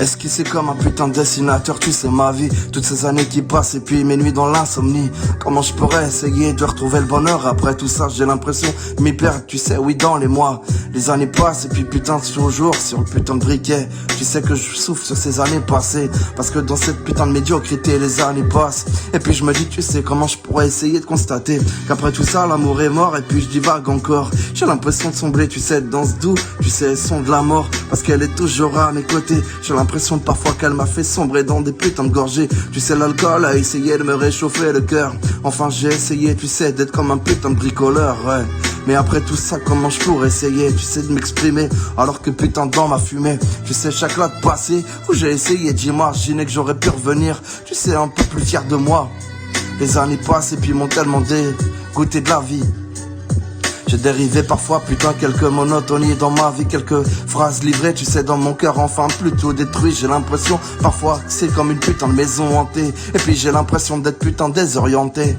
Est-ce que c'est comme un putain de dessinateur, tu sais ma vie, toutes ces années qui passent et puis mes nuits dans l'insomnie. Comment je pourrais essayer de retrouver le bonheur après tout ça, j'ai l'impression de m'y perdre, tu sais, oui dans les mois. Les années passent et puis putain toujours sur le putain de briquet. Tu sais que je souffre sur ces années passées, parce que dans cette putain de médiocrité les années passent. Et puis je me dis, tu sais comment je pourrais essayer de constater qu'après tout ça l'amour est mort. Et puis je divague encore, j'ai l'impression de sombrer, tu sais, dans ce doux, tu sais, son de la mort, parce qu'elle est toujours à mes côtés. J'ai l'impression parfois qu'elle m'a fait sombrer dans des putains de gorgées. Tu sais, l'alcool a essayé de me réchauffer le cœur. Enfin j'ai essayé, tu sais, d'être comme un putain de bricoleur, ouais. Mais après tout ça, comment je pourrais essayer, tu sais, de m'exprimer, alors que putain dans ma fumée, tu sais, chaque lac passé où j'ai essayé d'imaginer que j'aurais pu revenir, tu sais, un peu plus fier de moi. Les années passent et puis m'ont tellement dégoûté de la vie. J'ai dérivé parfois, putain, quelques monotonies dans ma vie, quelques phrases livrées, tu sais, dans mon cœur, enfin plutôt détruit. J'ai l'impression, parfois, que c'est comme une putain de maison hantée. Et puis j'ai l'impression d'être putain désorienté,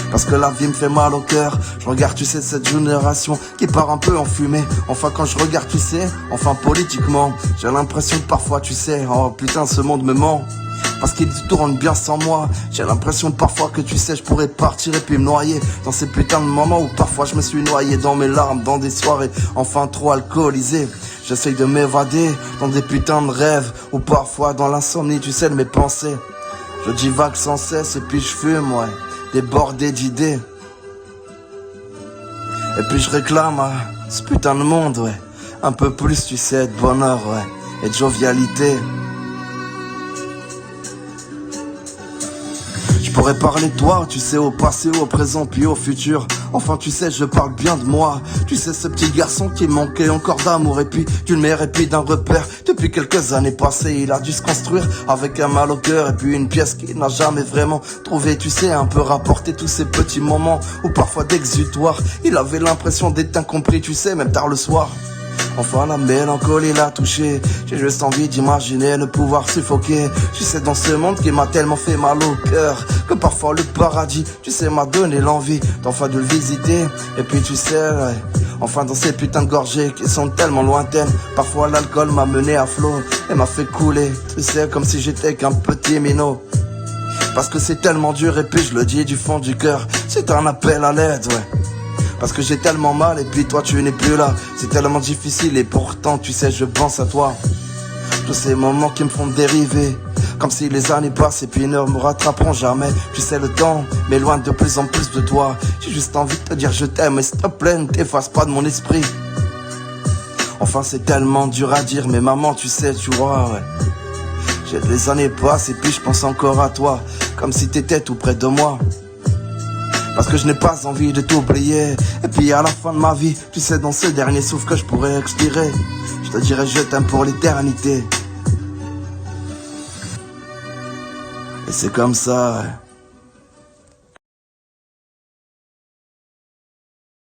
parce que la vie me fait mal au cœur. Je regarde, tu sais, cette génération qui part un peu en fumée. Enfin quand je regarde, tu sais, enfin politiquement, j'ai l'impression que parfois, tu sais, oh putain, ce monde me ment, parce qu'il tourne bien sans moi. J'ai l'impression parfois que tu sais, je pourrais partir et puis me noyer dans ces putains de moments où parfois je me suis noyé dans mes larmes, dans des soirées enfin trop alcoolisées. J'essaye de m'évader dans des putains de rêves, ou parfois dans l'insomnie, tu sais, de mes pensées. Je divague sans cesse et puis je fume, ouais, débordé d'idées. Et puis je réclame à ce putain de monde, ouais, un peu plus, tu sais, de bonheur, ouais, et de jovialité. Je pourrais parler de toi, tu sais, au passé, au présent, puis au futur. Enfin, tu sais, je parle bien de moi. Tu sais, ce petit garçon qui manquait encore d'amour, et puis d'une mère, et puis d'un repère. Depuis quelques années passées, il a dû se construire avec un mal au cœur, et puis une pièce qu'il n'a jamais vraiment trouvé. Tu sais, un peu rapporter tous ces petits moments, ou parfois d'exutoire. Il avait l'impression d'être incompris, tu sais, même tard le soir. Enfin la mélancolie l'a touché, j'ai juste envie d'imaginer le pouvoir suffoquer. Tu sais, dans ce monde qui m'a tellement fait mal au cœur, que parfois le paradis, tu sais, m'a donné l'envie d'enfin de le visiter. Et puis tu sais, ouais, enfin dans ces putains de gorgées qui sont tellement lointaines, parfois l'alcool m'a mené à flot et m'a fait couler, tu sais, comme si j'étais qu'un petit minot. Parce que c'est tellement dur et puis je le dis du fond du cœur, c'est un appel à l'aide, ouais. Parce que j'ai tellement mal et puis toi tu n'es plus là. C'est tellement difficile et pourtant tu sais je pense à toi. Tous ces moments qui me font dériver, comme si les années passent et puis ne me rattraperont jamais. Tu sais le temps m'éloigne de plus en plus de toi. J'ai juste envie de te dire je t'aime et s'il te plaît ne t'efface pas de mon esprit. Enfin c'est tellement dur à dire mais maman tu sais tu vois, ouais. J'ai des années passent et puis je pense encore à toi, comme si t'étais tout près de moi. Parce que je n'ai pas envie de t'oublier. Et puis à la fin de ma vie, tu sais, dans ce dernier souffle que je pourrais expirer, je te dirai je t'aime pour l'éternité. Et c'est comme ça, ouais.